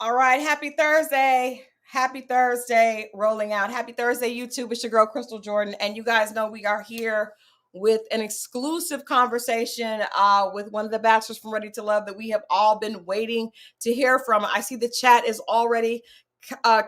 All right, happy Thursday. Happy Thursday, rolling out. Happy Thursday, YouTube. It's your girl, Crystal Jordan. And you guys know we are here with an exclusive conversation with one of the bachelors from Ready to Love that we have all been waiting to hear from. I see the chat is already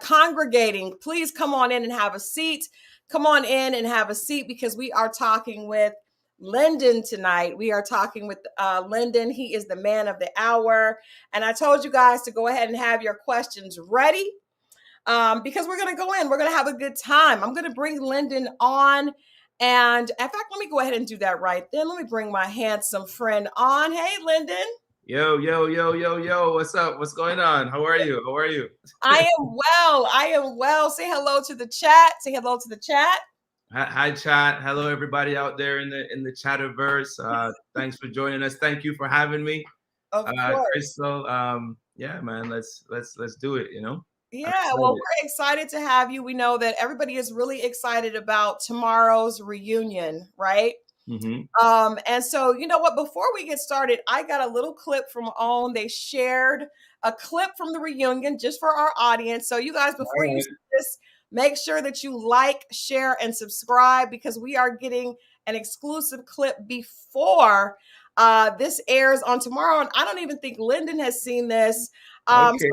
congregating. Please come on in and have a seat. Come on in and have a seat because we are talking with Lyndon tonight. We are talking with Lyndon. He is the man of the hour. And I told you guys to go ahead and have your questions ready because we're going to go in. We're going to have a good time. I'm going to bring Lyndon on. And in fact, let me go ahead and do that right then. Let me bring my handsome friend on. Hey, Lyndon. Yo, yo, yo, yo, yo. What's up? What's going on? How are you? How are you? I am well. I am well. Say hello to the chat. Say hello to the chat. Hi, chat. Hello, everybody out there in the chatterverse. Thanks for joining us. Thank you for having me. Of course. Crystal. Yeah, man. Let's do it. Yeah, well, we're excited to have you. We know that everybody is really excited about tomorrow's reunion, right? Mm-hmm. And so, you know what? Before we get started, I got a little clip from OWN. They shared a clip from the reunion just for our audience. So, you guys, before you see this, make sure that you like, share, and subscribe because we are getting an exclusive clip before this airs on tomorrow. And I don't even think Lyndon has seen this. Okay. So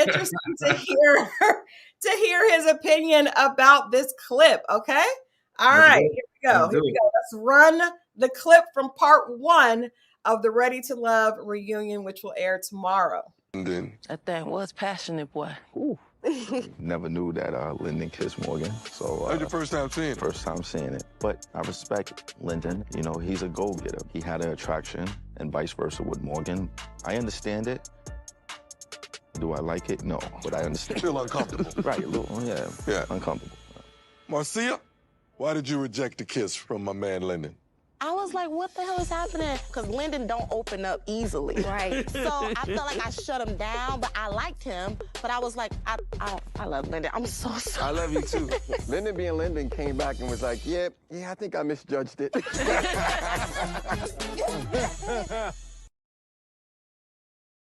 interesting to hear his opinion about this clip. Okay. All right, here we go. Here we go. Let's run the clip from part 1 of the Ready to Love reunion, which will air tomorrow. That thing was passionate, boy. Ooh. Never knew that Lyndon kissed Morgan. So that's your first time seeing it? First time seeing it. But I respect Lyndon. You know, he's a go-getter. He had an attraction and vice versa with Morgan. I understand it. Do I like it? No, but I understand. You feel uncomfortable. Right, a little, yeah, uncomfortable. Marcia, why did you reject the kiss from my man Lyndon? I was like, what the hell is happening? Because Lyndon don't open up easily. Right. So I felt like I shut him down, but I liked him. But I was like, I love Lyndon. I'm so sorry. I love you too. Lyndon being Lyndon came back and was like, yeah, I think I misjudged it.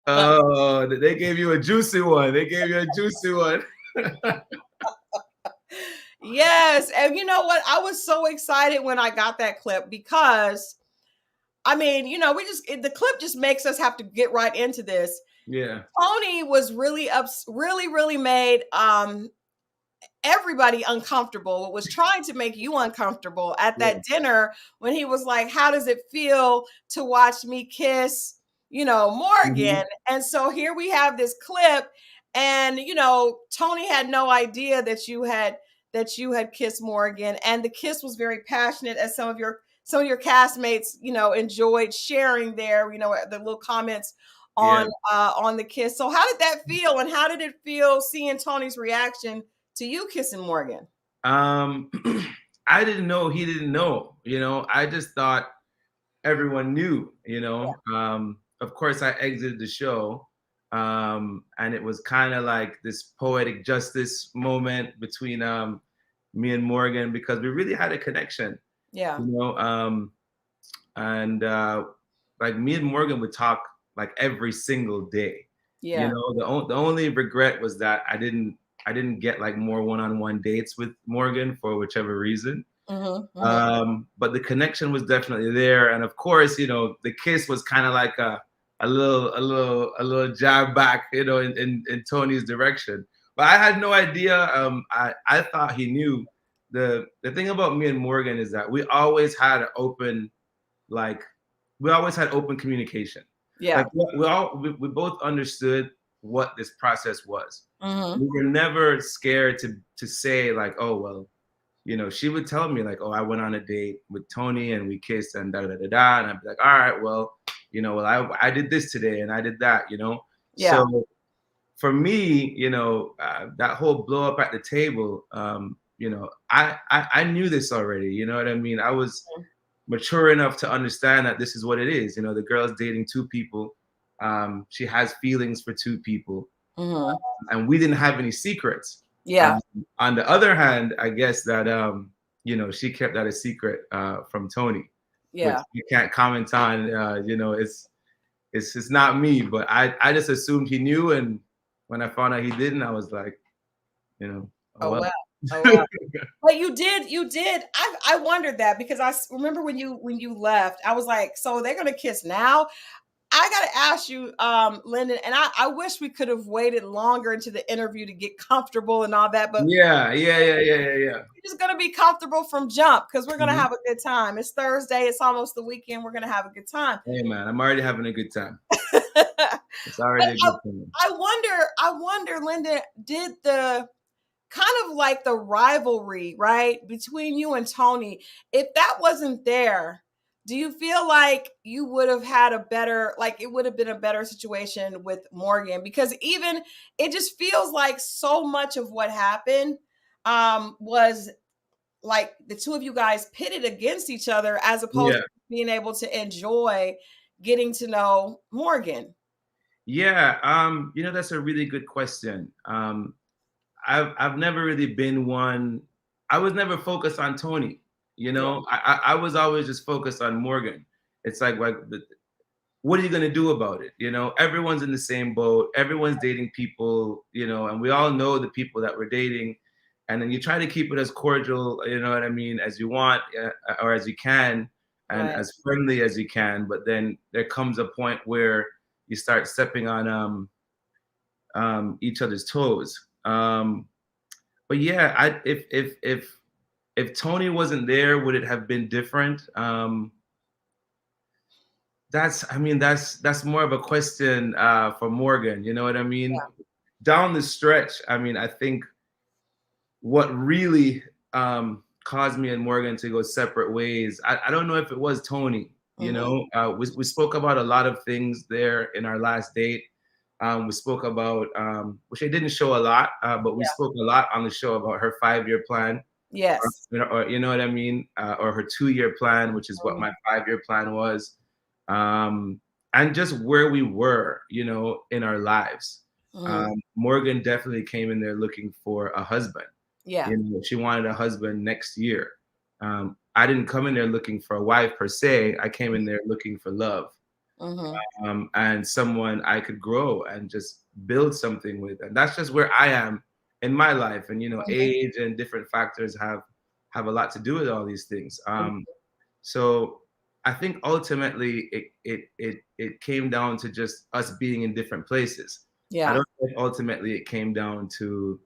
Oh, they gave you a juicy one. They gave you a juicy one. Yes. And you know what? I was so excited when I got that clip because, I mean, you know, the clip just makes us have to get right into this. Yeah. Tony was really really made everybody uncomfortable. It was trying to make you uncomfortable at that dinner when he was like, how does it feel to watch me kiss, Morgan? Mm-hmm. And so here we have this clip and, Tony had no idea that you had kissed Morgan, and the kiss was very passionate, as some of your castmates, enjoyed sharing their, the little comments on the kiss. So how did that feel, and how did it feel seeing Tony's reaction to you kissing Morgan? I didn't know he didn't know. I just thought everyone knew. Of course, I exited the show. And it was kind of like this poetic justice moment between me and Morgan because we really had a connection. Yeah. Like me and Morgan would talk like every single day. Yeah. The only regret was that I didn't get like more one-on-one dates with Morgan for whichever reason. Mm-hmm, mm-hmm. But the connection was definitely there, and of course, the kiss was kind of like a little jab back, in Tony's direction. But I had no idea. I thought he knew. The thing about me and Morgan is that we always had open communication. Yeah. Like we both understood what this process was. Mm-hmm. We were never scared to say like, oh well, she would tell me like, oh, I went on a date with Tony and we kissed and da da da da, and I'd be like, all right, well, I did this today and I did that, Yeah. So for me, that whole blow up at the table, I knew this already, you know what I mean? I was mature enough to understand that this is what it is. The girl's dating two people. She has feelings for two people. Mm-hmm. And we didn't have any secrets. Yeah. On the other hand, I guess that, she kept that a secret from Tony. Yeah. Which you can't comment on, it's not me, but I just assumed he knew. And when I found out he didn't, I was like, you know, oh Oh well. wow. Oh wow. But you did. I wondered that because remember when you left, I was like, so they're gonna kiss now? I gotta ask you, Lyndon, and I wish we could have waited longer into the interview to get comfortable and all that, but Yeah. we're just gonna be comfortable from jump because we're gonna Mhm. have a good time. It's Thursday, it's almost the weekend, we're gonna have a good time. Hey man, I'm already having a good time. But It's already a good time. I wonder, Lyndon, did the kind of like the rivalry, right, between you and Tony, if that wasn't there, do you feel like you would have had a better, like it would have been a better situation with Morgan? Because even it just feels like so much of what happened was like the two of you guys pitted against each other as opposed Yeah. to being able to enjoy getting to know Morgan. Yeah. That's a really good question. I've never really been one. I was never focused on Tony. Yeah, I was always just focused on Morgan. It's like what are you gonna do about it? Everyone's in the same boat. Everyone's dating people. And we all know the people that we're dating. And then you try to keep it as cordial, you know what I mean, as you want, or as you can, and right. as friendly as you can. But then there comes a point where you start stepping on each other's toes. But yeah, if Tony wasn't there, would it have been different? That's more of a question for Morgan. You know what I mean? Down the stretch, I think what really caused me and Morgan to go separate ways. I don't know if it was Tony. We spoke about a lot of things there in our last date. We spoke about, which I didn't show a lot, but we spoke a lot on the show about her 5-year plan, Yes. or you know what I mean, or her 2-year plan, which is what my 5-year plan was, and just where we were, in our lives. Morgan definitely came in there looking for a husband. Yeah. She wanted a husband next year. I didn't come in there looking for a wife per se. I came in there looking for love. And someone I could grow and just build something with. And that's just where I am in my life. And age and different factors have a lot to do with all these things. So I think ultimately it came down to just us being in different places. Yeah. I don't think ultimately it came down to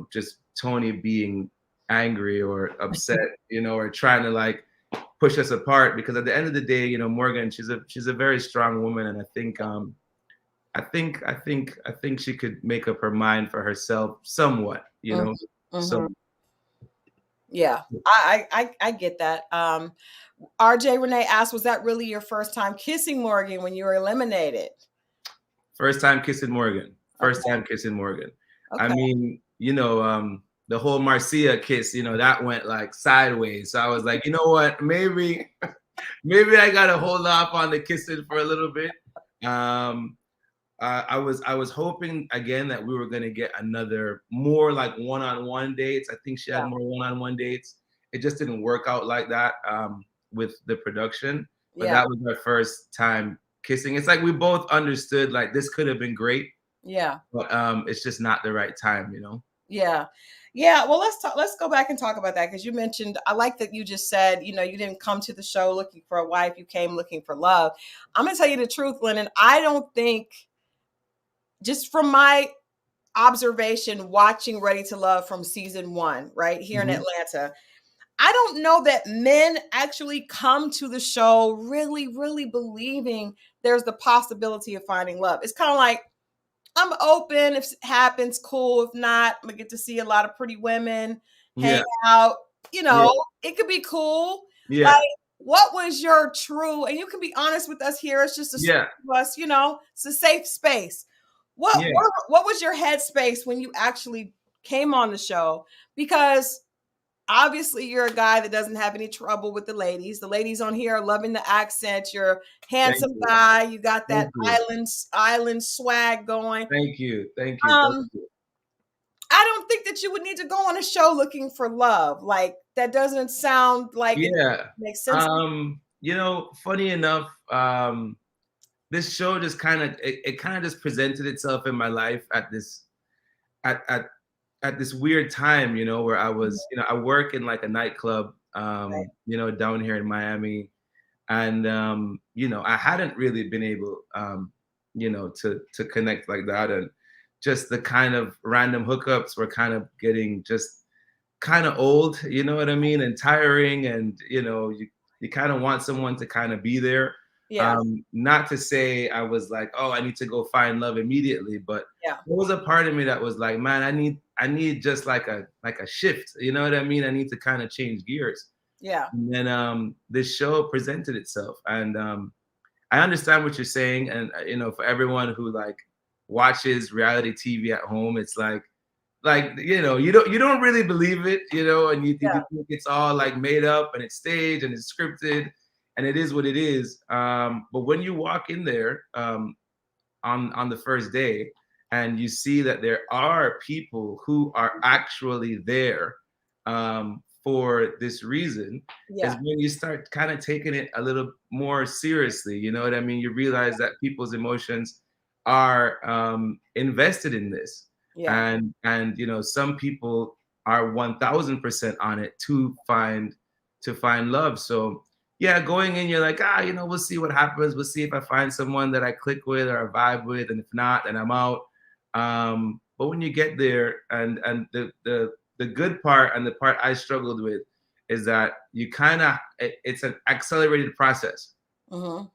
just Tony being angry or upset, or trying to like push us apart, because at the end of the day, Morgan, she's a very strong woman, and I think she could make up her mind for herself somewhat, So yeah, I get that. RJ Renee asked, was that really your first time kissing Morgan when you were eliminated? First time kissing Morgan. I mean, the whole Marcia kiss, that went like sideways. So I was like, you know what, maybe I gotta hold off on the kissing for a little bit. I was hoping again that we were gonna get another more like one-on-one dates. I think she had more one-on-one dates. It just didn't work out like that with the production. But that was our first time kissing. It's like we both understood like this could have been great. Yeah. But it's just not the right time, Yeah. Yeah. Well, let's go back and talk about that, because you mentioned, I like that you just said, you didn't come to the show looking for a wife, you came looking for love. I'm gonna tell you the truth, Lyndon. I don't think, just from my observation watching Ready to Love from season 1, right here in Atlanta, I don't know that men actually come to the show really, really believing there's the possibility of finding love. It's kind of like, I'm open. If it happens, cool. If not, I'm gonna get to see a lot of pretty women, hang out. It could be cool. Yeah. Like, what was your true? And you can be honest with us here. It's just a us. It's a safe space. What was your headspace when you actually came on the show? Because obviously you're a guy that doesn't have any trouble with the ladies. The ladies on here are loving the accent. You're a handsome guy. You got that island swag going. Thank you. I don't think that you would need to go on a show looking for love. Like, that doesn't sound like it makes sense. Funny enough, this show just kind of it kind of just presented itself in my life at this at at at this weird time, you know, where I was, you know, I work in like a nightclub, Right. you know, down here in Miami, and you know, I hadn't really been able, you know, to connect like that, and just the kind of random hookups were kind of getting just kind of old, you know what I mean, and tiring, and you know, you kind of want someone to kind of be there. Yeah. Not to say I was like, oh, I need to go find love immediately, but Yeah. there was a part of me that was like, man, I need just like a shift, you know what I mean? I need to kind of change gears. Yeah. And then this show presented itself, and I understand what you're saying, and you know, for everyone who like watches reality TV at home, it's like you know, you don't really believe it, you know, and you Yeah. think it's all like made up and it's staged and it's scripted, and it is what it is. But when you walk in there on the first day, and you see that there are people who are actually there for this reason, is Yeah. when you start kind of taking it a little more seriously. You know what I mean? You realize that people's emotions are invested in this, Yeah. and you know, some people are 1000% on it to find love. So yeah, going in, you're like, you know, we'll see what happens. We'll see if I find someone that I click with or I vibe with, and if not, then I'm out. But when you get there, and the good part and the part I struggled with is that you kind of it's an accelerated process. Mm-hmm.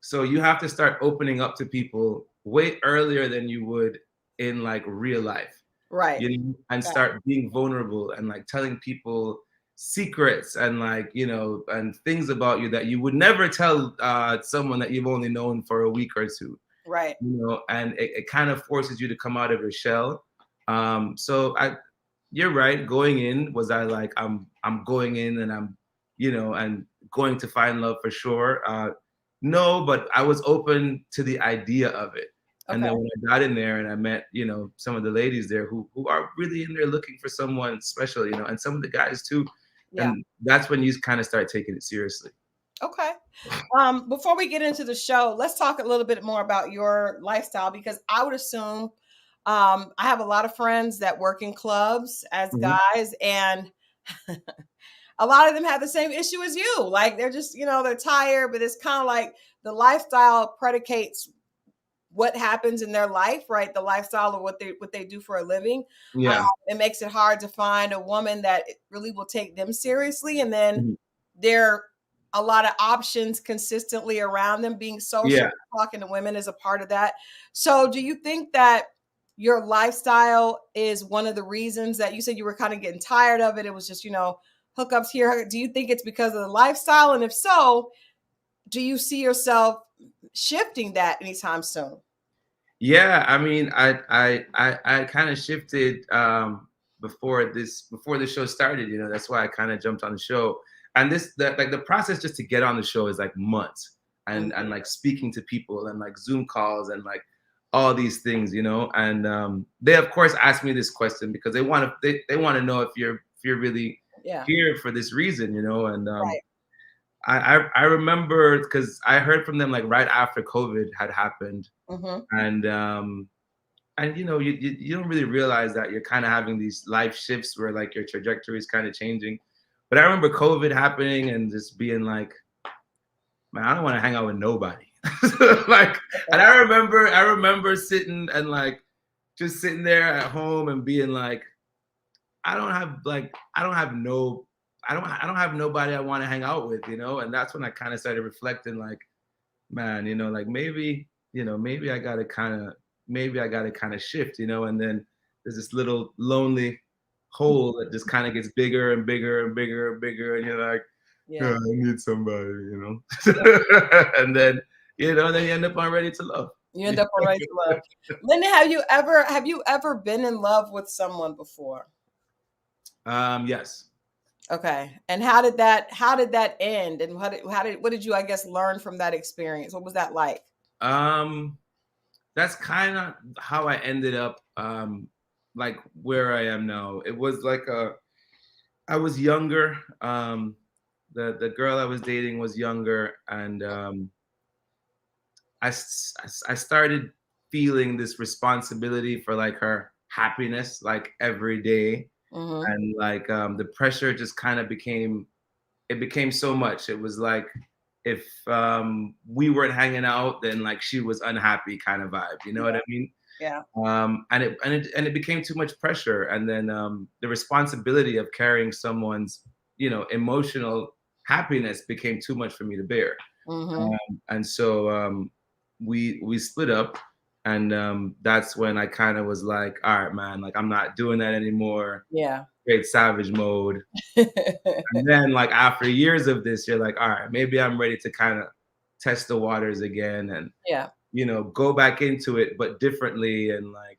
So you have to start opening up to people way earlier than you would in like real life, Right. you know, and Right. start being vulnerable and like telling people secrets and like, you know, and things about you that you would never tell someone that you've only known for a week or two, Right. you know, and it kind of forces you to come out of your shell. So you're right. Going in, was I like, I'm going in and I'm, you know, and going to find love for sure. No, but I was open to the idea of it. And Okay. then when I got in there and I met, you know, some of the ladies there who are really in there looking for someone special, you know, and some of the guys too. Yeah. And that's when you kind of start taking it seriously. Okay. Before we get into the show, let's talk a little bit more about your lifestyle, because I would assume I have a lot of friends that work in clubs as Mhm. guys, and a lot of them have the same issue as you. Like they're just, you know, they're tired, but it's kind of like the lifestyle predicates what happens in their life, right? The lifestyle of what they do for a living. Yeah. It makes it hard to find a woman that really will take them seriously. And then Mhm. there are a lot of options consistently around them. Being social, Yeah. talking to women is a part of that. So do you think that your lifestyle is one of the reasons that you said you were kind of getting tired of it? It was just, you know, hookups here. Do you think it's because of the lifestyle? And if so, do you see yourself shifting that anytime soon? Yeah, I mean, I kind of shifted before the show started. You know, that's why I kind of jumped on the show. And like the process just to get on the show is like months, and Mhm. like speaking to people and like Zoom calls and like all these things, you know. And they of course asked me this question because they want to know if you're really Yeah. here for this reason, you know. And Right. I remember because I heard from them like right after COVID had happened, Mhm. and you know, you don't really realize that you're kind of having these life shifts where like your trajectory is kind of changing. But I remember COVID happening and just being like, man, I don't want to hang out with nobody. Like, and I remember sitting and like just sitting there at home and being like, I don't have nobody I want to hang out with, you know. And that's when I kind of started reflecting like, man, you know, like maybe, you know, maybe I gotta kind of shift, you know. And then there's this little lonely hole that just kind of gets bigger and bigger and bigger and bigger, and you're like, Yeah. yeah, I need somebody, you know. And then, you know, then you end up on Ready to Love. You end up on Right to Love. Linda, have you ever been in love with someone before? Yes. Okay. And how did that end? And what did you, I guess, learn from that experience? What was that like? Um, that's kind of how I ended up like where I am now. It was like I was younger. The girl I was dating was younger, and I started feeling this responsibility for like her happiness like every day, Mm-hmm. and like the pressure just kind of became so much. It was like if we weren't hanging out, then like she was unhappy kind of vibe. You know what I mean? Yeah. And it became too much pressure, and then the responsibility of carrying someone's emotional happiness became too much for me to bear. Mm-hmm. And so we split up, and that's when I kind of was like, all right, man, like I'm not doing that anymore. Yeah. Great savage mode. And then like after years of this, you're like, all right, maybe I'm ready to kind of test the waters again, and Yeah. go back into it, but differently, and like,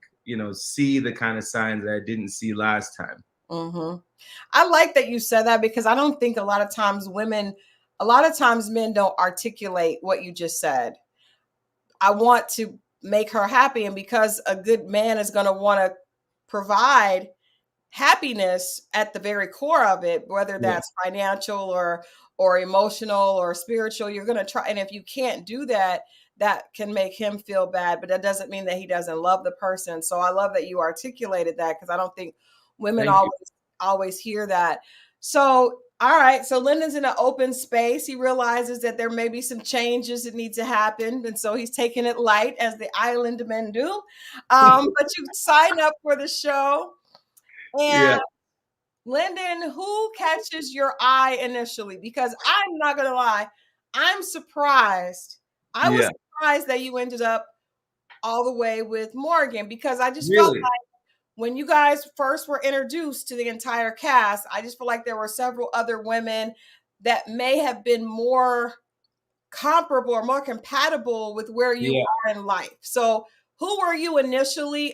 see the kind of signs that I didn't see last time. Mm-hmm. I like that you said that, because I don't think a lot of times men don't articulate what you just said. I want to make her happy. And because a good man is going to want to provide happiness at the very core of it, whether Yeah. that's financial or emotional or spiritual, you're going to try. And if you can't do that, that can make him feel bad, but that doesn't mean that he doesn't love the person. So I love that you articulated that, because I don't think women Thank you. always hear that. So all right, so Lyndon's in an open space. He realizes that there may be some changes that need to happen, and so he's taking it light, as the island men do. But you sign up for the show. Yeah. And Lyndon, who catches your eye initially? Because I'm not going to lie, I'm surprised. I was Yeah. surprised that you ended up all the way with Morgan, because I just felt Really. like when you guys first were introduced to the entire cast, I just feel like there were several other women that may have been more comparable or more compatible with where you Yeah. are in life. So who were you initially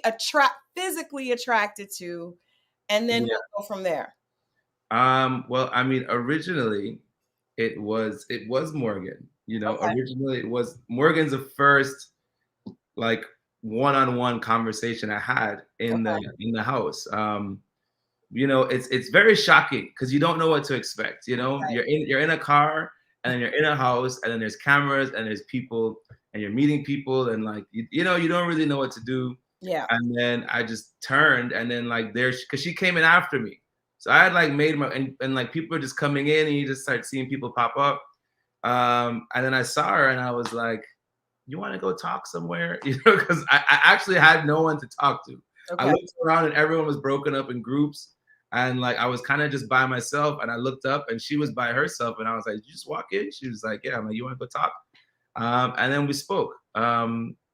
physically attracted to? And then Yeah. we'll go from there. Well, I mean, originally it was Morgan. Okay. Originally it was Morgan's the first like one-on-one conversation I had in the Okay. in the house. It's very shocking because you don't know what to expect. You're in a car, and then you're in a house, and then there's cameras, and there's people, and you're meeting people, and like you don't really know what to do. Yeah. And then I just turned, and then like because she came in after me, so I had like made my and like people are just coming in, and you just start seeing people pop up. And then I saw her, and I was like, "You want to go talk somewhere?" Because I actually had no one to talk to. I Okay. looked around, and everyone was broken up in groups, and like I was kind of just by myself. And I looked up, and she was by herself, and I was like, "Did you just walk in?" She was like, "Yeah." I'm like, "You want to go talk?" And then we spoke.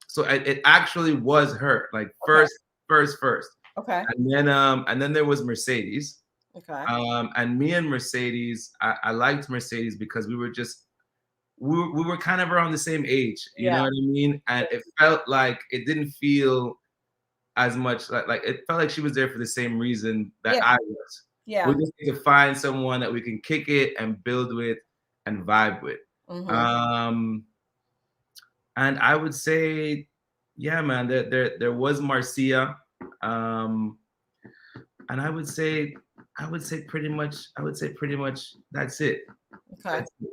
So it actually was her, like Okay. first. Okay. And then there was Mercedes. Okay. And me and Mercedes, I liked Mercedes because we were kind of around the same age, you know Yeah. what I mean? And it felt like it didn't feel as much like it felt like she was there for the same reason that Yeah. I was. We Yeah. just need to find someone that we can kick it and build with and vibe with. Mm-hmm. And I would say, yeah, man, there was Marcia. And I would say pretty much that's it. Okay. That's it.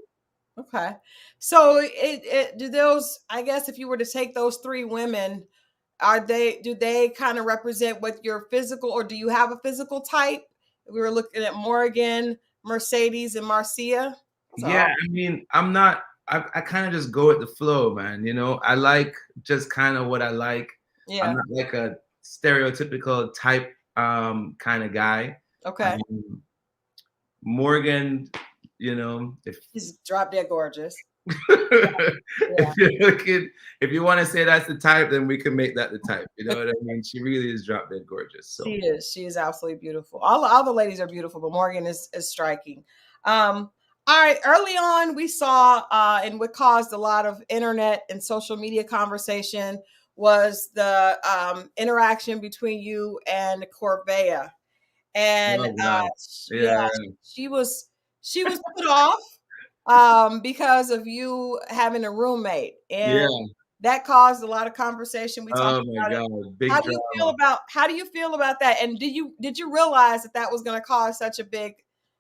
Okay. So do those, I guess if you were to take those three women, do they kind of represent what your physical, or do you have a physical type? We were looking at Morgan, Mercedes, and Marcia. Yeah, So I mean, I kind of just go with the flow, man. I like just kind of what I like. I'm yeah. not like a stereotypical type kind of guy. Okay. Morgan, if He's drop dead gorgeous. if you're looking, if you want to say that's the type, then we can make that the type. You know what I mean? She really is drop dead gorgeous. So She is absolutely beautiful. All the ladies are beautiful, but Morgan is striking. All right, early on we saw and what caused a lot of internet and social media conversation was the interaction between you and Corvea. And oh wow, yeah, yeah, she was put off because of you having a roommate, and yeah. that caused a lot of conversation. We talked Oh my about it. God, big drama. How do you feel about that? And did you realize that was going to cause such a big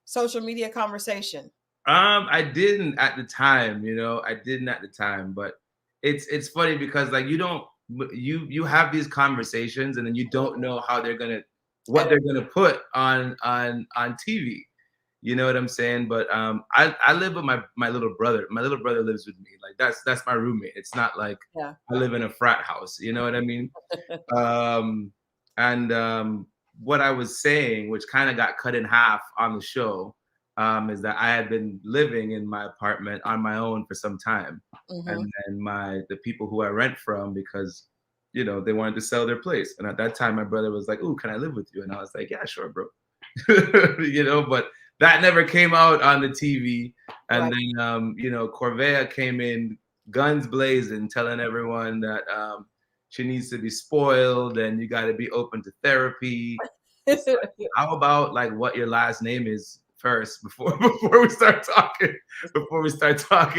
social media conversation? I didn't at the time, I didn't at the time, but it's funny because like you have these conversations and then you don't know how what they're gonna put on TV. You know what I'm saying? But I live with my little brother. My little brother lives with me. Like that's my roommate. It's not like Yeah. I live in a frat house. You know what I mean? Um, and what I was saying, which kind of got cut in half on the show, is that I had been living in my apartment on my own for some time, Mm-hmm. and then the people who I rent from, because they wanted to sell their place, and at that time my brother was like, "Ooh, can I live with you?" And I was like, "Yeah, sure, bro." But that never came out on the TV. And Right. then Corvea came in guns blazing, telling everyone that she needs to be spoiled and you got to be open to therapy. It's like, how about like what your last name is first before we start talking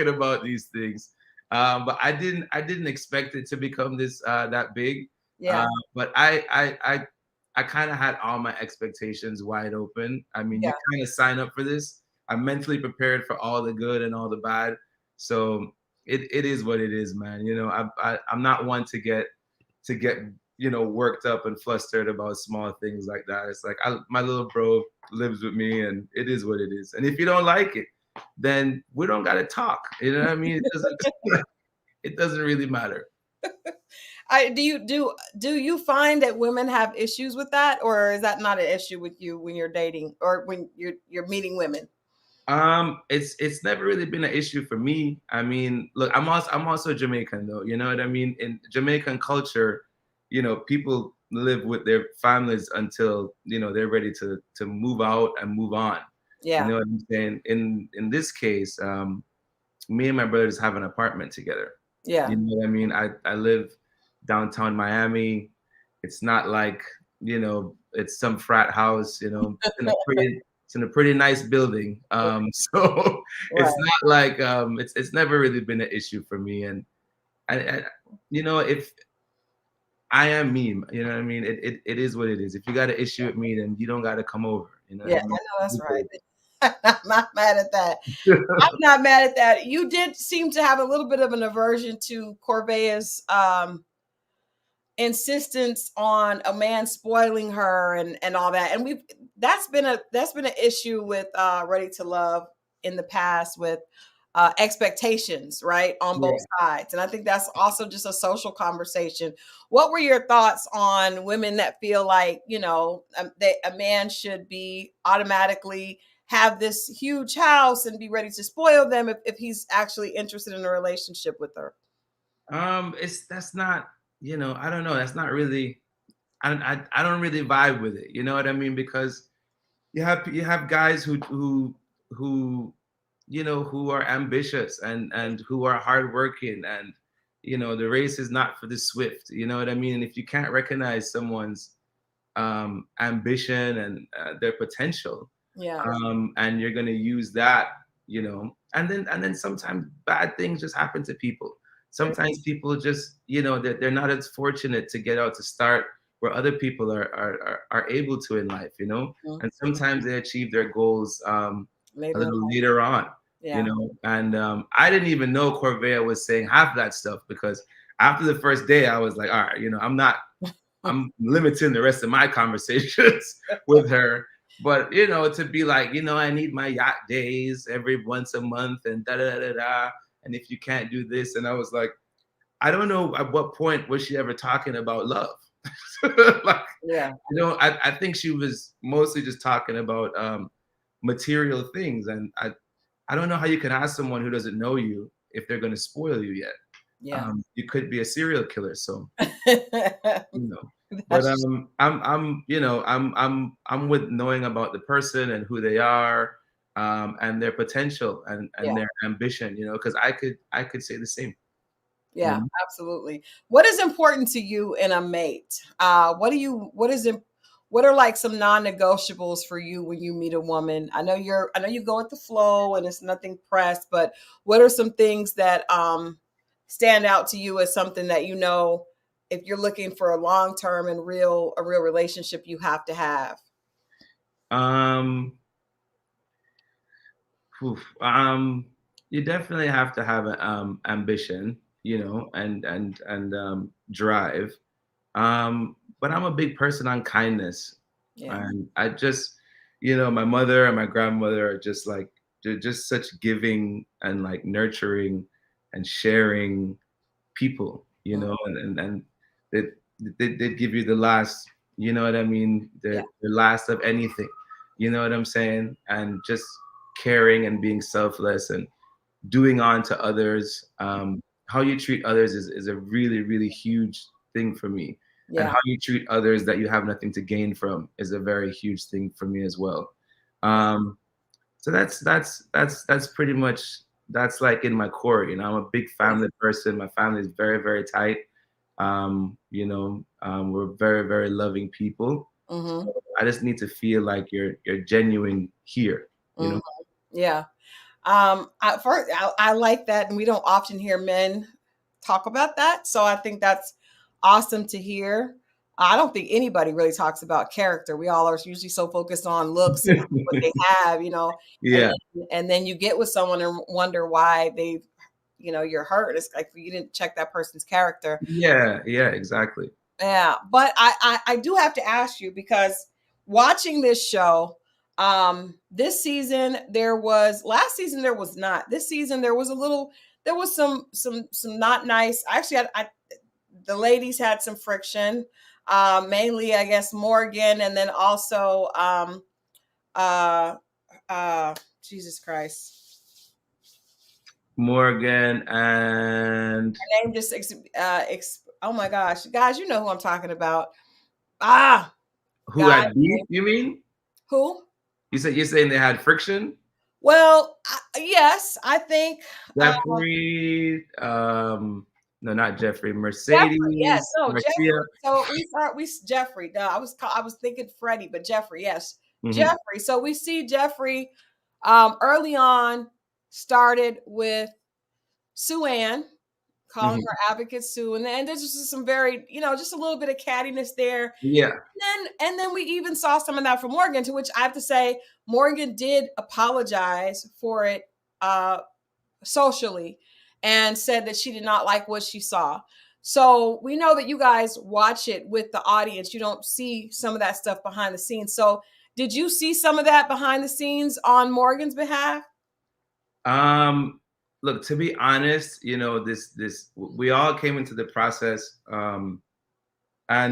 about these things. But I didn't expect it to become this that big. Yeah. But I kind of had all my expectations wide open. I mean, you Yeah. kind of sign up for this. I'm mentally prepared for all the good and all the bad. So it is what it is, man. I'm not one to get worked up and flustered about small things like that. It's like my little bro lives with me, and it is what it is. And if you don't like it, then we don't gotta talk. You know what I mean? It doesn't it doesn't really matter. Do you find that women have issues with that, or is that not an issue with you when you're dating or when you're meeting women? It's never really been an issue for me. I mean, look, I'm also Jamaican though. You know what I mean? In Jamaican culture, people live with their families until they're ready to move out and move on. You Yeah. know what I'm saying? In this case, me and my brothers have an apartment together. Yeah. You know what I mean? I live downtown Miami. It's not like, it's some frat house, it's in a pretty nice building. So it's Right. not like it's never really been an issue for me. And if I am me, you know what I mean? It is what it is. If you got an issue with me, then you don't gotta come over. You know what Yeah, I I mean? know that's right. I'm not mad at that. I'm not mad at that. You did seem to have a little bit of an aversion to Corbea's insistence on a man spoiling her and all that. And that's been an issue with Ready to Love in the past with expectations, right, on both Yeah. sides. And I think that's also just a social conversation. What were your thoughts on women that feel like, a man should be automatically have this huge house and be ready to spoil them if he's actually interested in a relationship with her? That's not, I don't know. That's not really. I don't really vibe with it. You know what I mean? Because you have guys who who are ambitious and who are hardworking, and the race is not for the swift. You know what I mean? And if you can't recognize someone's ambition and their potential, Yeah. and you're gonna use that, and then sometimes bad things just happen to people. Right. Sometimes people just, they're not as fortunate to get out to start where other people are able to in life, Mhm. and sometimes they achieve their goals a Later in little life. later on, Yeah. and I didn't even know Corvea was saying half that stuff, because after the first day I was like, all right, I'm limiting the rest of my conversations with her. But to be like, I need my yacht days every once a month and da da da da. And if you can't do this, and I was like, I don't know at what point was she ever talking about love. Like, Yeah. I think she was mostly just talking about material things, and I don't know how you can ask someone who doesn't know you if they're going to spoil you yet. Yeah. You could be a serial killer, so you know. But That's I'm with knowing about the person and who they are, and their potential and yeah. their ambition, because I could say the same. You Yeah, know? absolutely. What is important to you in a mate? What are like some non-negotiables for you when you meet a woman? I know you go with the flow and it's nothing pressed, but what are some things that stand out to you as something that if you're looking for a long-term and a real relationship you have to have? Um, oof, you definitely have to have an ambition. and drive. But I'm a big person on kindness, Yeah. and I just, my mother and my grandmother are just like, they're just such giving and like nurturing and sharing people, and they, they give you the last, you know what I mean, Yeah. the last of anything, you know what I'm saying, and just caring and being selfless and doing on to others. How you treat others is a really, really huge thing for me. And Yeah. how you treat others that you have nothing to gain from is a very huge thing for me as well. Um, so that's pretty much, that's like in my core. I'm a big family person. My family is very, very tight. We're very, very loving people. Mm-hmm. I just need to feel like you're genuine here. You Mm-hmm. know. Yeah. I like that, and we don't often hear men talk about that. So I think that's awesome to hear. I don't think anybody really talks about character. We all are usually so focused on looks and what they have, and Yeah. then you get with someone and wonder why they, you're hurt. It's like you didn't check that person's character. Yeah. Yeah. Exactly. Yeah, but I do have to ask you because watching this show, this season there was, last season there was not. This season there was a little, there was some not nice. Actually, the ladies had some friction, mainly I guess Morgan, and then also uh Jesus Christ. Morgan and Her name just oh my gosh, guys, you know who I'm talking about. Ah, who God, had beef, you mean? who? You're saying they had friction? Well, yes, I think Jeffrey, no, not Jeffrey, Jeffrey. Yes, Mercedes, no, Marcia. Jeffrey. So we Jeffrey. No, I was thinking Freddie, but Jeffrey. Yes, Hmm. Jeffrey. So we see Jeffrey early on started with Sue Ann, calling Hmm. her advocate Sue, and then there's just some very, just a little bit of cattiness there. Yeah. And then we even saw some of that from Morgan, to which I have to say Morgan did apologize for it socially and said that she did not like what she saw. So we know that you guys watch it with the audience. You don't see some of that stuff behind the scenes. So did you see some of that behind the scenes on Morgan's behalf? Um, Look, to be honest, this we all came into the process, and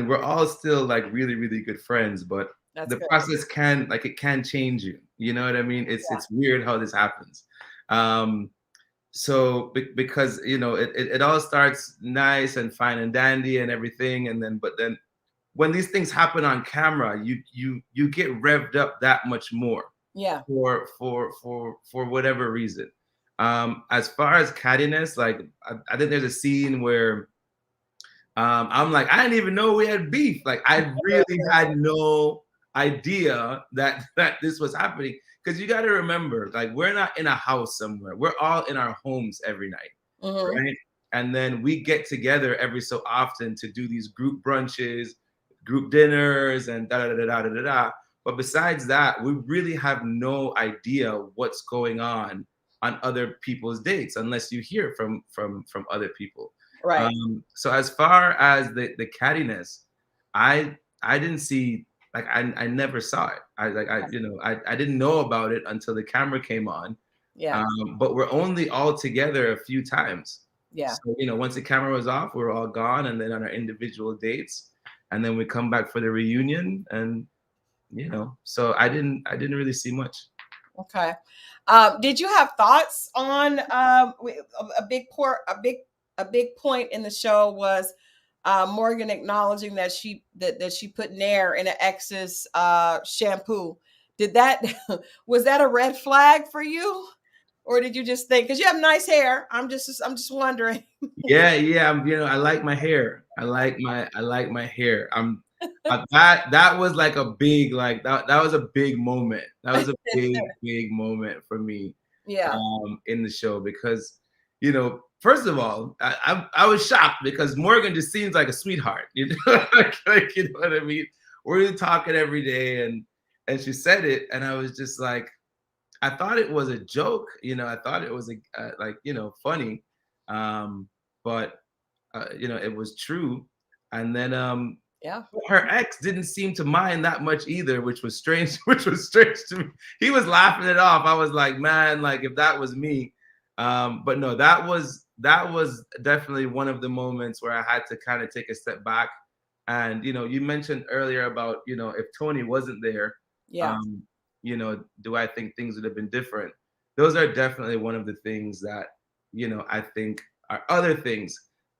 we're all still like really, really good friends, but That's the good. process can change you. You know what I mean? It's weird how this happens. Um, so because it all starts nice and fine and dandy and everything, and then when these things happen on camera, you get revved up that much more Yeah. for whatever reason. As far as cattiness, like I think there's a scene where I'm like, I didn't even know we had beef. Like I really had no idea that this was happening. Because you got to remember, like we're not in a house somewhere. We're all in our homes every night, Mm-hmm. right? And then we get together every so often to do these group brunches, group dinners, and da da da da da da da. But besides that, we really have no idea what's going on other people's dates unless you hear from other people. Right. So as far as the cattiness, I didn't see, like I never saw it. I didn't know about it until the camera came on. Yeah. But we're only all together a few times. Yeah. So once the camera was off, we were all gone, and then on our individual dates, and then we come back for the reunion, and so I didn't really see much. Okay. Did you have thoughts on a big point in the show was Morgan acknowledging that she put Nair in an ex's shampoo. Did that was that a red flag for you, or did you just think, because you have nice hair? I'm just wondering. Yeah. I like my hair. I like my hair. That was like a big, like that was a big moment. That was a big moment for me. Yeah. In the show, because first of all, I was shocked because Morgan just seems like a sweetheart. Like, you know what I mean. We're talking every day, and she said it, and I was just like, I thought it was a joke. I thought it was like funny. but you know, it was true. And then Yeah. her ex didn't seem to mind that much either, which was strange. Which was strange to me. He was laughing it off. I was like, man, like if that was me. But no, that was definitely one of the moments where I had to kind of take a step back. And you know, you mentioned earlier about, you know, if Tony wasn't there, Yeah. you know, do I think things would have been different? Those are definitely one of the things that, you know, I think are other things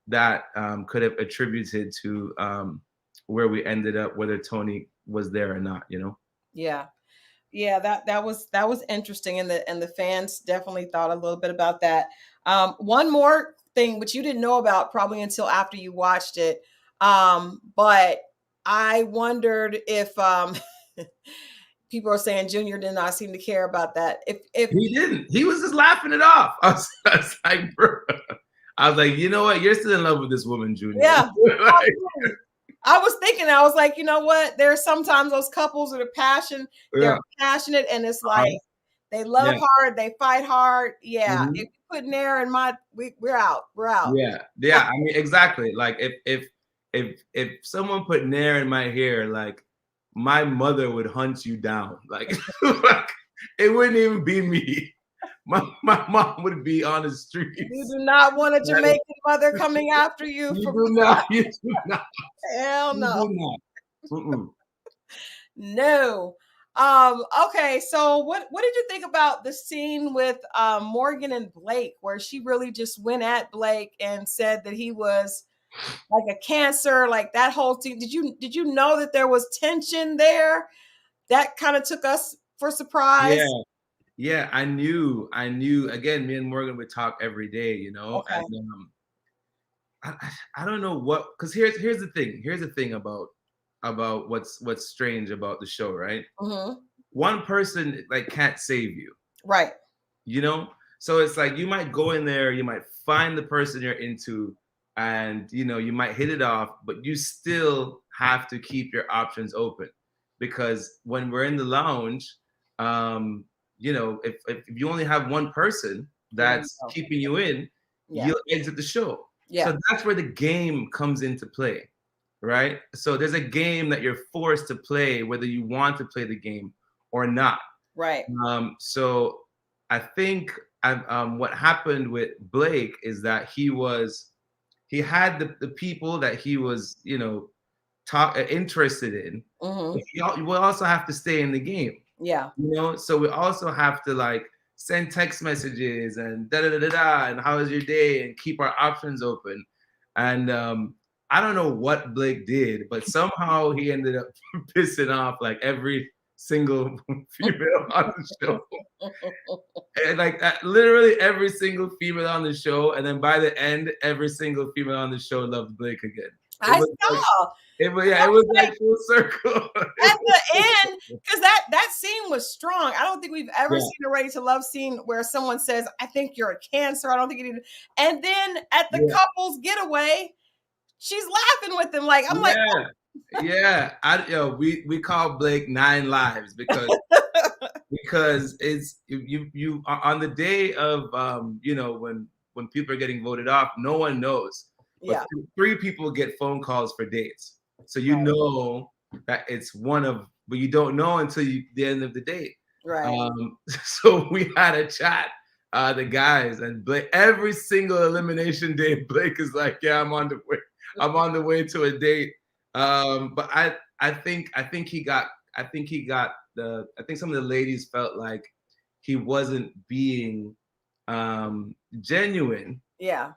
that could have attributed to where we ended up, whether Tony was there or not, you know? Yeah. Yeah, that was interesting, and the fans definitely thought a little bit about that. One more thing, which you didn't know about probably until after you watched it, but I wondered if people are saying Junior did not seem to care about that. If He didn't. He was just laughing it off. I was like, bro. I was like, you know what? You're still in love with this woman, Junior. yeah, Like, I was thinking, I was like, you know what? There's sometimes those couples that are yeah, they're passionate, and it's like they love yeah. hard, they fight hard. Yeah, Mhm. if you put an air in we're out, we're out. Yeah. I mean, exactly. Like if someone put nair in my hair, like my mother would hunt you down. Like, like it wouldn't even be me. My mom would be on the streets. You do not want a Jamaican mother coming after you You for do not. You do not. hell You no. do not. Mm-mm. No. Okay, so what did you think about the scene with Morgan and Blake, where she really just went at Blake and said that he was like a cancer, like that whole scene? Did you know that there was tension there? That kind of took us for surprise. Yeah. Yeah, I knew. Again, me and Morgan would talk every day, you know. Okay. And I don't know what, because here's the thing. Here's the thing about what's strange about the show, right? Mm-hmm. One person like can't save you, Right. you know. So it's like you might go in there, you might find the person you're into, and you know you might hit it off, but you still have to keep your options open, because when we're in the lounge, you know, if you only have one person that's Yeah. keeping you in, Yeah. you'll exit the show. Yeah. So that's where the game comes into play, right? So there's a game that you're forced to play, whether you want to play the game or not. Right. So I think what happened with Blake is that he had the people that he was, you know, interested in. Mm-hmm. But you will also have to stay in the game, Yeah. you know. So we also have to like send text messages and da da da da da, and how was your day, and keep our options open. And I don't know what Blake did, but somehow he ended up pissing off like every single female on the show. And like literally every single female on the show, and then by the end, every single female on the show loved Blake again. I saw. It was like full circle. At the end, because that scene was strong. I don't think we've ever seen a Ready to Love scene where someone says, "I think you're a cancer." I don't think you need. And then at the couple's getaway, she's laughing with them. Like I'm like, we call Blake 9 lives because it's you on the day of you know, when people are getting voted off, no one knows. But 3 people get phone calls for dates. So you know that it's one of, but you don't know until the end of the date. Right. So we had a chat, the guys, and Blake, every single elimination day, Blake is like, yeah, I'm on the way to a date. But I think some of the ladies felt like he wasn't being genuine. Yeah.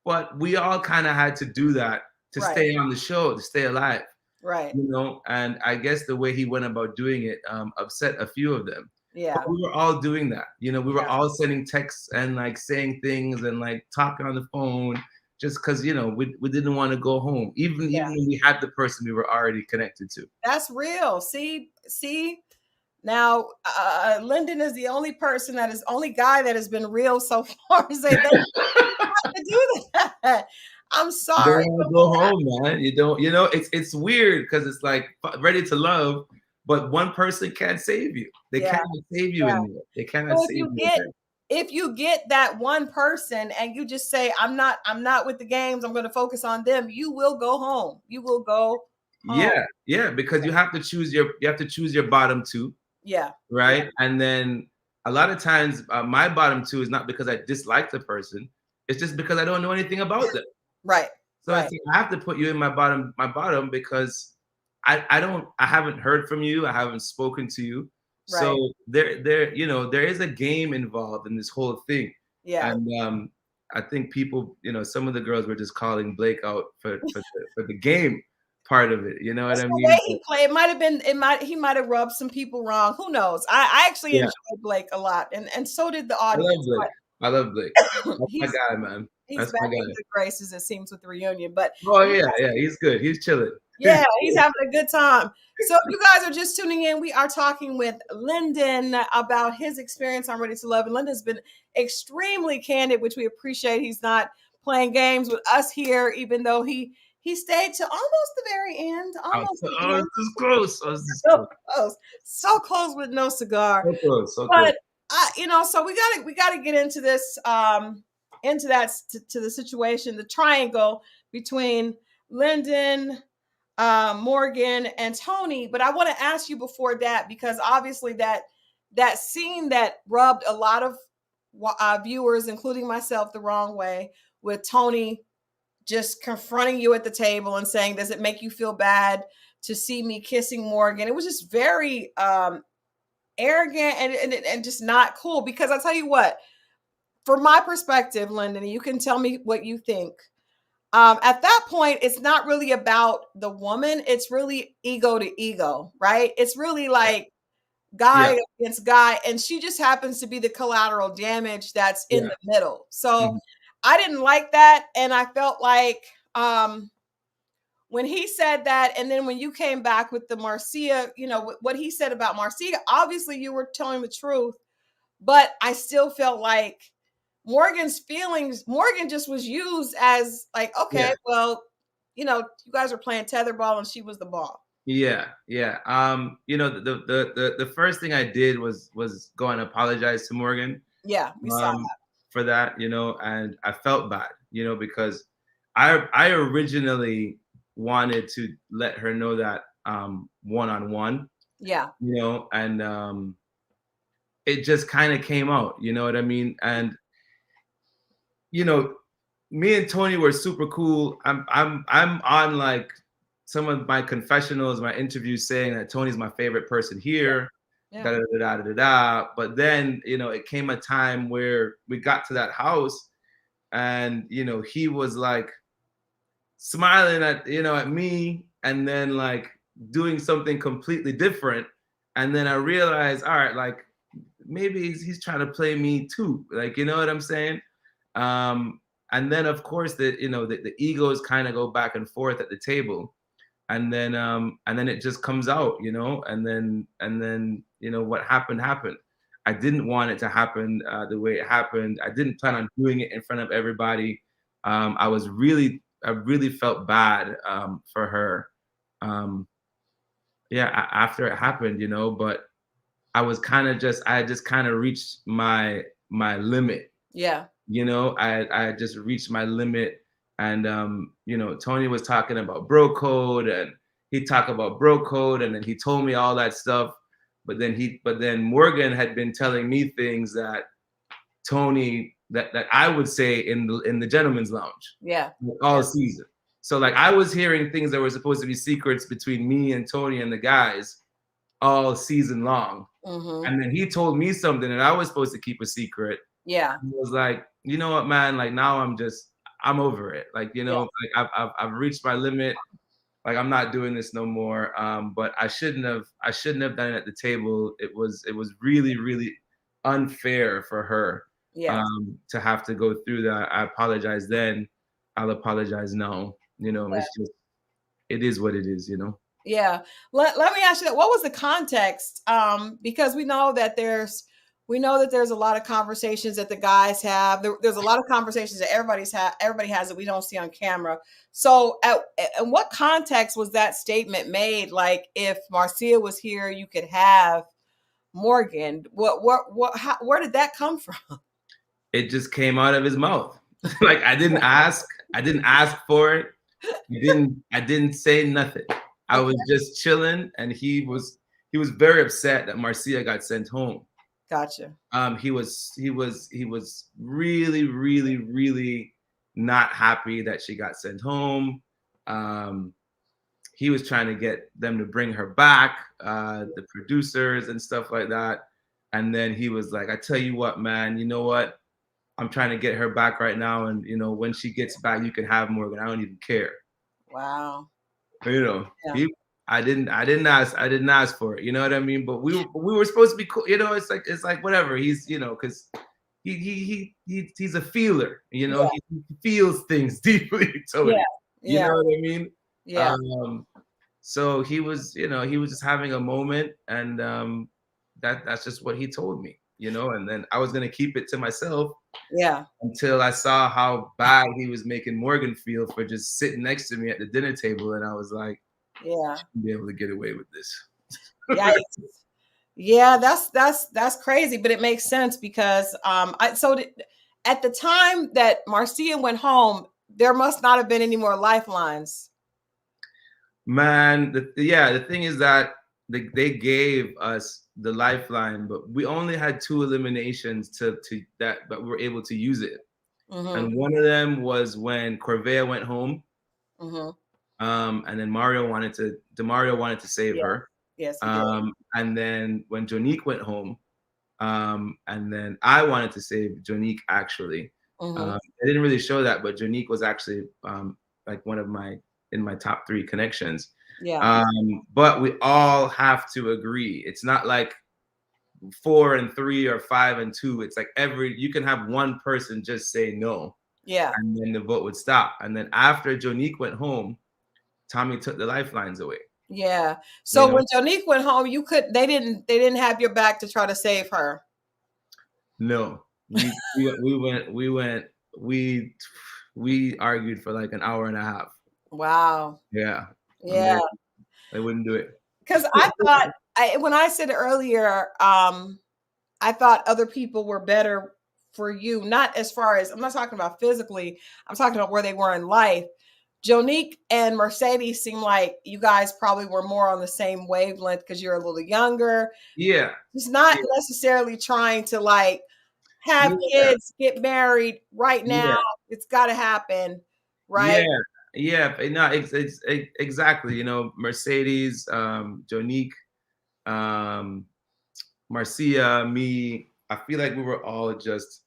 But we all kind of had to do that to stay on the show, to stay alive. Right. You know, and I guess the way he went about doing it upset a few of them. Yeah. But we were all doing that. You know, we were all sending texts and like saying things and like talking on the phone, just because, you know, we didn't want to go home, even when we had the person we were already connected to. That's real. See. Now, Lyndon is the only guy that has been real so far. Say they have to do that. I'm sorry. You don't go home, man. You don't. You know, it's weird because it's like Ready to Love, but one person can't save you. They cannot save you in there. They cannot save you. if you get that one person and you just say, I'm not with the games, I'm going to focus on them, you will go home. You will go home. Yeah, because you have to choose your bottom two, Yeah. right? Yeah. And then a lot of times my bottom two is not because I dislike the person, it's just because I don't know anything about them. Right. So I think I have to put you in my bottom because I haven't heard from you, I haven't spoken to you. Right. So there there is a game involved in this whole thing. Yeah. And I think people, some of the girls were just calling Blake out for the game part of it. You know what I The mean? way he played, he might have rubbed some people wrong. Who knows? I actually Yeah. enjoyed Blake a lot, and so did the I love audience. Blake. I love Blake. That's my He's guy, man. he's That's back my in guy. good graces, it seems, with the reunion. But Oh yeah, he's good. He's chilling. yeah, he's having a good time. So if you guys are just tuning in, we are talking with Lyndon about his experience on Ready to Love. And Lyndon's been extremely candid, which we appreciate. He's not playing games with us here, even though he stayed to almost the very end. Almost the I was end. this close. I was this So close. so close with no cigar. So close. So close. But so we gotta get into this, into that to the situation, the triangle between Lyndon, Morgan, and Tony. But I want to ask you before that, because obviously that scene that rubbed a lot of viewers, including myself, the wrong way, with Tony just confronting you at the table and saying, "Does it make you feel bad to see me kissing Morgan?" It was just very arrogant and just not cool. Because I tell you what, from my perspective, Lyndon, you can tell me what you think. At that point, it's not really about the woman. It's really ego to ego, right? It's really like guy against guy. And she just happens to be the collateral damage that's in the middle. So I didn't like that. And I felt like when he said that, and then when you came back with the Marcia, what he said about Marcia, obviously you were telling the truth, but I still felt like Morgan just was used as like, okay, well, you guys are playing tetherball and she was the ball. Yeah. The first thing I did was go and apologize to Morgan. Yeah, we saw that. For that, and I felt bad, because I originally wanted to let her know that one-on-one. Yeah. And it just kind of came out, you know what I mean? And me and Tony were super cool. I'm on like some of my confessionals, my interviews, saying that Tony's my favorite person here. Yeah. But then, it came a time where we got to that house and, he was like smiling at me and then like doing something completely different. And then I realized, all right, like maybe he's trying to play me too. Like, you know what I'm saying? And then of course the egos kind of go back and forth at the table. And then it just comes out, and then what happened. I didn't want it to happen the way it happened. I didn't plan on doing it in front of everybody. I really felt bad for her. After it happened, but I had just kind of reached my limit. Yeah. I had just reached my limit. And Tony was talking about bro code, and he talked about bro code, and then he told me all that stuff. But then Morgan had been telling me things that Tony that I would say in the gentleman's lounge. Yeah. All season. So like I was hearing things that were supposed to be secrets between me and Tony and the guys all season long. Mm-hmm. And then he told me something that I was supposed to keep a secret. Yeah. He was like, you know what, man? Like now I'm over it. Like, like I've reached my limit. Like I'm not doing this no more. But I shouldn't have done it at the table. It was really, really unfair for her to have to go through that. I apologize then. I'll apologize now. It's just, it is what it is, Yeah. Let me ask you that. What was the context? Because we know that there's a lot of conversations that the guys have. There's a lot of conversations that everybody has that we don't see on camera. So in what context was that statement made? Like if Marcia was here, you could have Morgan. Where did that come from? it just came out of his mouth. Like I didn't ask for it. I didn't say nothing. I was just chilling, and he was very upset that Marcia got sent home. Gotcha. He was really, really, really not happy that she got sent home. He was trying to get them to bring her back, the producers and stuff like that. And then he was like, I tell you what, man, you know what? I'm trying to get her back right now. And, you know, when she gets back, you can have Morgan. I don't even care. Wow. You know, Yeah. I didn't ask for it. You know what I mean? But we were supposed to be cool. You know, it's like whatever. He's, you know, because he's a feeler. You know, Yeah. he feels things deeply. So Yeah. you Yeah. know what I mean? Yeah. So he was, you know, he was just having a moment, and that's just what he told me, you know. And then I was gonna keep it to myself. Yeah. Until I saw how bad he was making Morgan feel for just sitting next to me at the dinner table, and I was like, yeah, I'll be able to get away with this. Yikes. Yeah, that's crazy, but it makes sense because at the time that Marcia went home, there must not have been any more lifelines. Man, the thing is that they gave us the lifeline, but we only had 2 eliminations to that, but we were able to use it. And one of them was when Corvea went home, and then Demario wanted to save her. Yes, he did. And then when Jonique went home, and then I wanted to save Jonique actually. I didn't really show that, but Jonique was actually like one of in my top 3 connections. Yeah. But we all have to agree. It's not like 4 and 3 or 5 and 2. It's like you can have one person just say no. Yeah. And then the vote would stop. And then after Jonique went home, Tommy took the lifelines away. Yeah. So when Jonique went home, they didn't have your back to try to save her. No. We argued for like an hour and a half. Wow. Yeah. Yeah. They wouldn't do it. Because I thought when I said earlier, I thought other people were better for you, not as far as, I'm not talking about physically, I'm talking about where they were in life. Jonique and Mercedes seem like you guys probably were more on the same wavelength because you're a little younger. Yeah. It's not necessarily trying to like have kids, get married right now. Yeah. It's got to happen, right? Yeah. No, it's exactly. You know, Mercedes, Jonique, Marcia, me. I feel like we were all just,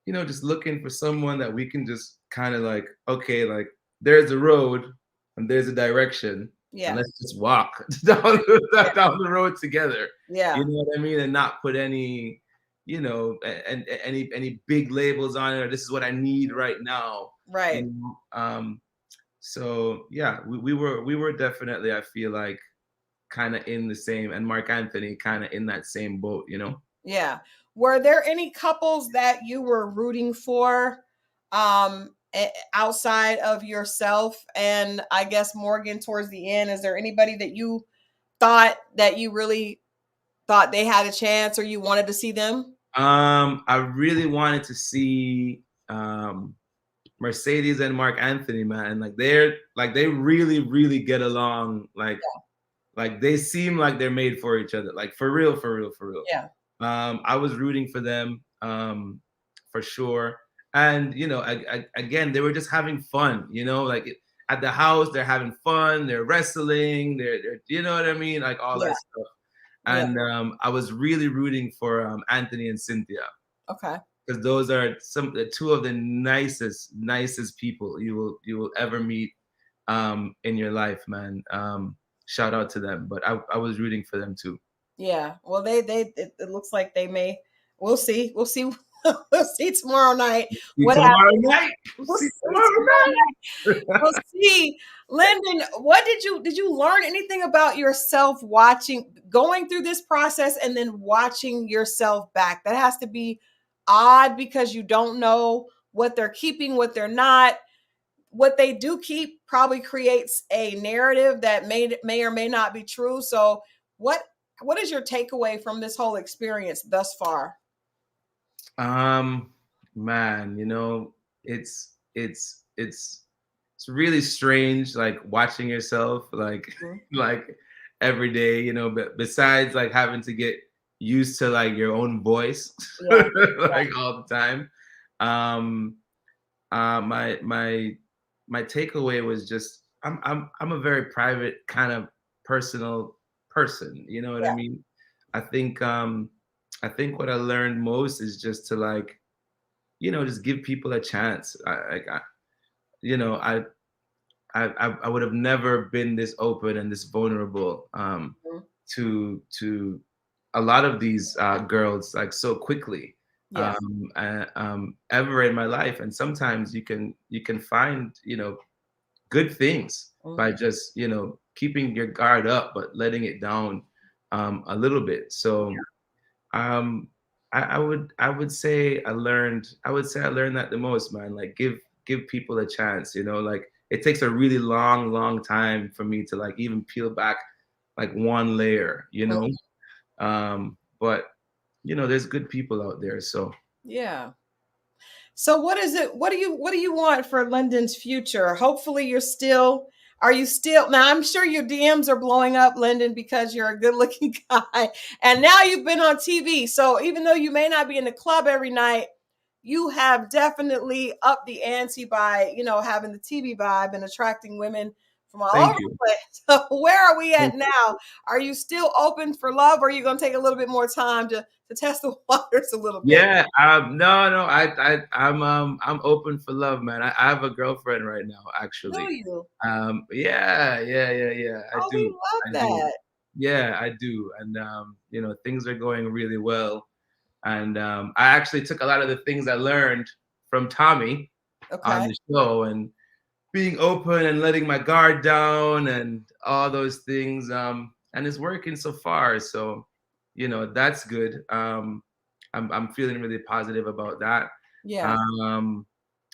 you know, just looking for someone that we can just kind of like, okay, like there's a road and there's a direction. Yeah. And let's just walk down the road together. Yeah. You know what I mean? And not put any, you know, and any big labels on it, or this is what I need right now. Right. You know? So yeah, we were definitely, I feel like, kind of in the same, and Mark Anthony kind of in that same boat, you know? Yeah. Were there any couples that you were rooting for outside of yourself and I guess Morgan towards the end? Is there anybody that you thought that you really thought they had a chance or you wanted to see them? I really wanted to see Mercedes and Mark Anthony, man. Like they really, really get along. Like they seem like they're made for each other. Like for real. Yeah. I was rooting for them for sure. And you know, again, they were just having fun. You know, like at the house, they're having fun. They're wrestling. They're you know what I mean, like all that stuff. And I was really rooting for Anthony and Cynthia. Okay. Because those are two of the nicest people you will ever meet in your life, man. Shout out to them. But I was rooting for them too. Yeah. Well, it looks like they may. We'll see. We'll see. We'll see tomorrow night. We'll see tomorrow night. We'll see. Lyndon, did you learn anything about yourself going through this process and then watching yourself back? That has to be odd because you don't know what they're keeping, what they're not. What they do keep probably creates a narrative that may or may not be true. So what is your takeaway from this whole experience thus far? Man, it's really strange, like watching yourself, like Mhm. like every day, but besides like having to get used to like your own voice, Yeah. like all the time. Um, my takeaway was just I'm a very private kind of personal person. You know what I Yeah. mean? I think um I think what I learned most is just to like, just give people a chance. You know, I would have never been this open and this vulnerable Mhm. to a lot of these girls like so quickly Yes. ever in my life. And sometimes you can find good things by Mhm. just keeping your guard up but letting it down a little bit. So um, I would say I learned that the most, man. Like give people a chance. Like it takes a really long time for me to like even peel back like one layer. But there's good people out there. So Yeah. So what is it? What do you want for Lyndon's future? Hopefully are you still now I'm sure your DMs are blowing up, Lyndon, because you're a good-looking guy. And now you've been on TV. So even though you may not be in the club every night, you have definitely upped the ante by, having the TV vibe and attracting women from all over thank the you. place. So where are we Thank at now? Are you still open for love, or are you going to take a little bit more time to test the waters a little bit? Yeah, no, I'm open for love, man. I have a girlfriend right now, Do actually. you? Yeah. I Oh, we do. love I do. that. Yeah, I do. And things are going really well. And I actually took a lot of the things I learned from Tommy on Okay. the show, and being open and letting my guard down and all those things. And it's working so far. So, that's good. I'm feeling really positive about that. Yeah. Um,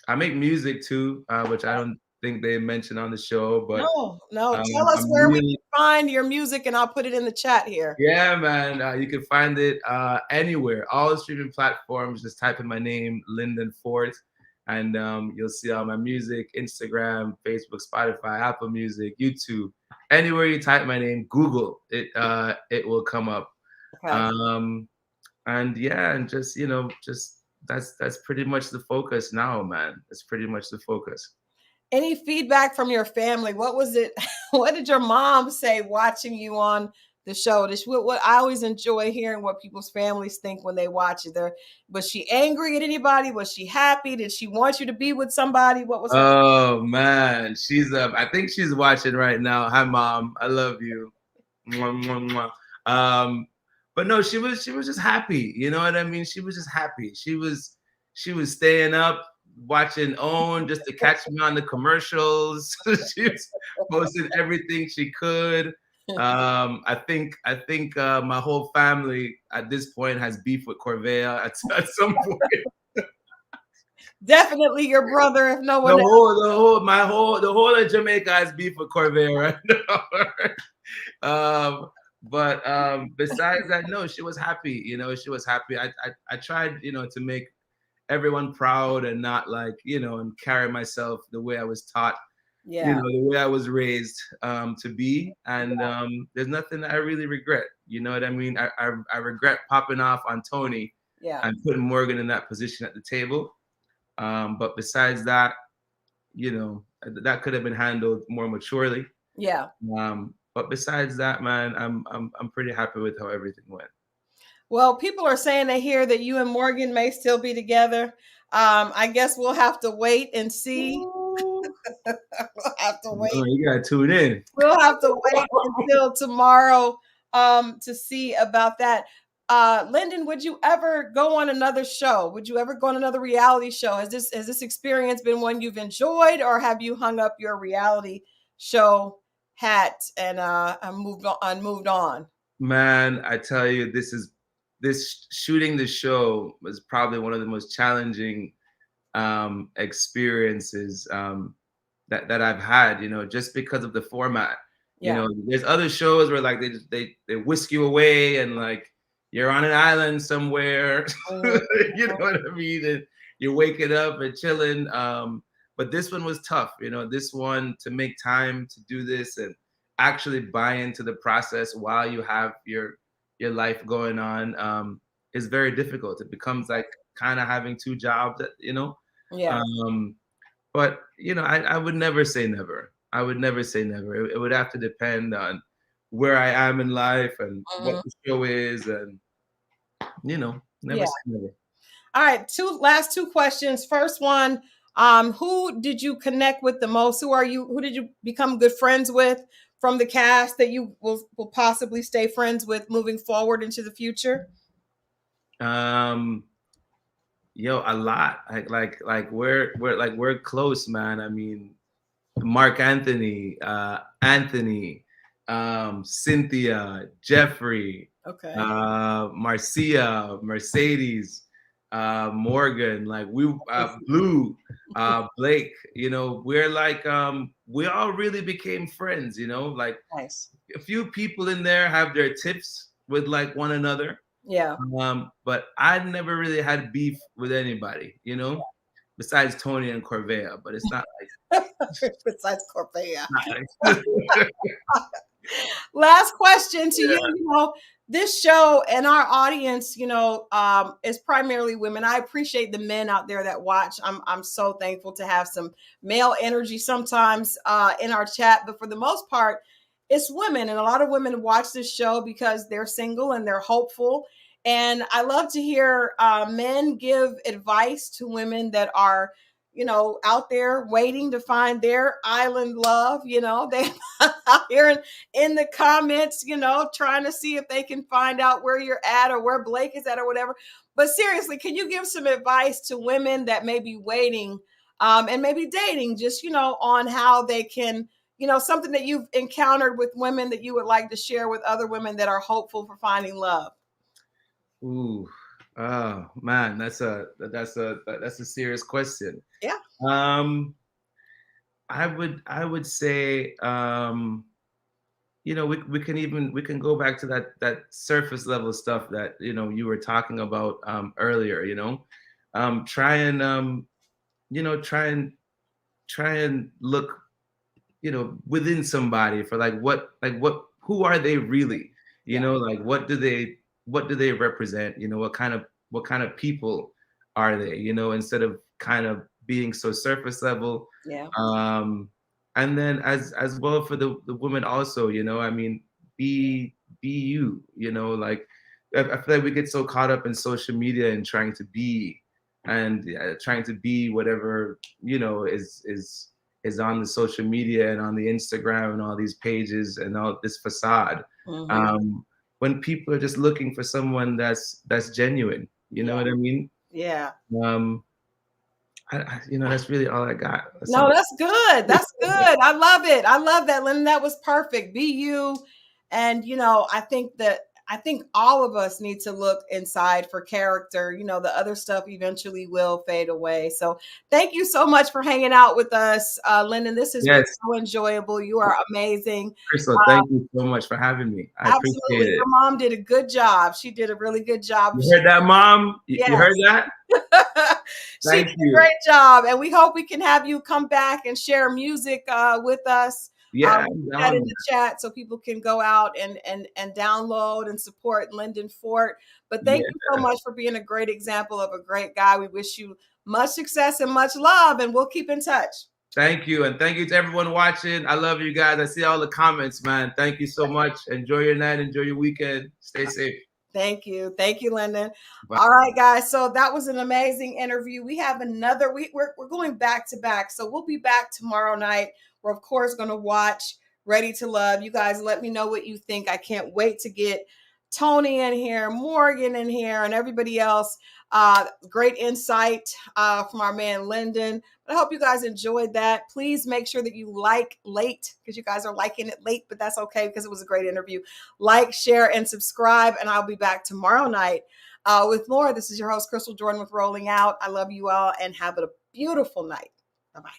I make music too, which I don't think they mentioned on the show, but No, no. Tell us I'm where we really, can find your music, and I'll put it in the chat here. yeah, man. You can find it anywhere, all the streaming platforms. Just type in my name, Lyndon Fort, and you'll see all my music: Instagram, Facebook, Spotify, Apple Music, YouTube. Anywhere you type my name, Google it, it will come up. Okay. Um, and yeah, and just just that's pretty much the focus now, man. That's pretty much the focus. Any feedback from your family? What was it? What did your mom say watching you on the show? What I always enjoy hearing what people's families think when they watch it. Was she angry at anybody? Was she happy? Did she want you to be with somebody? What was her? Oh man, she's I think she's watching right now. Hi, mom. I love you. Mwah, mwah, mwah. But no, she was just happy. You know what I mean? She was just happy. She was staying up watching OWN just to catch me on the commercials. She was posting everything she could. I think my whole family at this point has beef with Corvea at some point. Definitely your brother, if no The one else. whole, the whole, my whole, the whole of Jamaica has beef with Corvair right now. But besides that, no, she was happy. She was happy. I tried, to make everyone proud and not like, and carry myself the way I was taught, Yeah. the way I was raised to be. And there's nothing that I really regret. You know what I mean? I regret popping off on Tony Yeah. and putting Morgan in that position at the table. But besides that, that could have been handled more maturely. Yeah. But besides that, man, I'm pretty happy with how everything went. Well, people are saying they hear that you and Morgan may still be together. I guess we'll have to wait and see. We'll have to wait. Oh, you gotta tune in. We'll have to wait until tomorrow to see about that. Lyndon, would you ever go on another show? Would you ever go on another reality show? Has this experience been one you've enjoyed, or have you hung up your reality show hat and moved on? Man, I tell you, this shooting the show was probably one of the most challenging experiences that I've had, just because of the format. Yeah. There's other shows where like they whisk you away and like you're on an island somewhere. Mhm. You know what I mean? And you're waking up and chilling. But this one was tough, this one to make time to do this and actually buy into the process while you have your life going on is very difficult. It becomes like kind of having two jobs, Yeah. But I would never say never. I would never say never. It would have to depend on where I am in life and what the show is, and never Yeah. say never. All right, last two questions. First one, who did you connect with the most? Who did you become good friends with from the cast that you will possibly stay friends with moving forward into the future? A lot. We're close, man. I mean, Mark Anthony, Anthony, Cynthia, Jeffrey, Okay. Marcia, Mercedes, Morgan, Blue, Blake. We're we all really became friends. Nice. A few people in there have their tips with one another. Yeah. But I never really had beef with anybody, besides Tony and Corvea. But it's not like besides Corvea. Not like Last question to you. This show and our audience, is primarily women. I appreciate the men out there that watch. I'm so thankful to have some male energy sometimes in our chat, but for the most part, it's women. And a lot of women watch this show because they're single and they're hopeful. And I love to hear men give advice to women that are, out there waiting to find their island love. They out here in the comments, trying to see if they can find out where you're at or where Blake is at or whatever. But seriously, can you give some advice to women that may be waiting and maybe dating, just, on how they can, something that you've encountered with women that you would like to share with other women that are hopeful for finding love? Ooh, oh man, that's a serious question. Yeah. I would say, we can go back to that surface level stuff that you were talking about earlier. Try and look within somebody for who are they really? What do they represent? What kind of people are they? Instead of kind of being so surface level. Yeah. And then as well for the women also, be you. I feel like we get so caught up in social media and trying to be whatever is on the social media and on the Instagram and all these pages and all this facade. When people are just looking for someone that's genuine, you know what I mean? Yeah. That's really all I got. That's good. That's good. I love it. I love that, Lyndon. That was perfect. Be you. And, I think all of us need to look inside for character. The other stuff eventually will fade away. So thank you so much for hanging out with us, Lyndon. This has been so enjoyable. You are amazing. Crystal, thank you so much for having me. I appreciate it. Your mom did a good job. She did a really good job. You heard that, Mom? You heard that? She did a great job. And we hope we can have you come back and share music with us. Yeah, that in the chat so people can go out and download and support Lyndon Fort. But thank you so much for being a great example of a great guy. We wish you much success and much love, and we'll keep in touch. Thank you. And thank you to everyone watching. I love you guys. I see all the comments, man. Thank you so much. Enjoy your night. Enjoy your weekend. Stay safe. Thank you. Thank you, Lyndon. Bye. All right, guys. So that was an amazing interview. We have another week. We're going back to back. So we'll be back tomorrow night. We're, of course, going to watch Ready to Love. You guys let me know what you think. I can't wait to get Tony in here, Morgan in here, and everybody else. Great insight from our man, Lyndon. But I hope you guys enjoyed that. Please make sure that you like late, because you guys are liking it late, but that's okay because it was a great interview. Like, share, and subscribe, and I'll be back tomorrow night with more. This is your host, Crystal Jordan with Rolling Out. I love you all, and have a beautiful night. Bye-bye.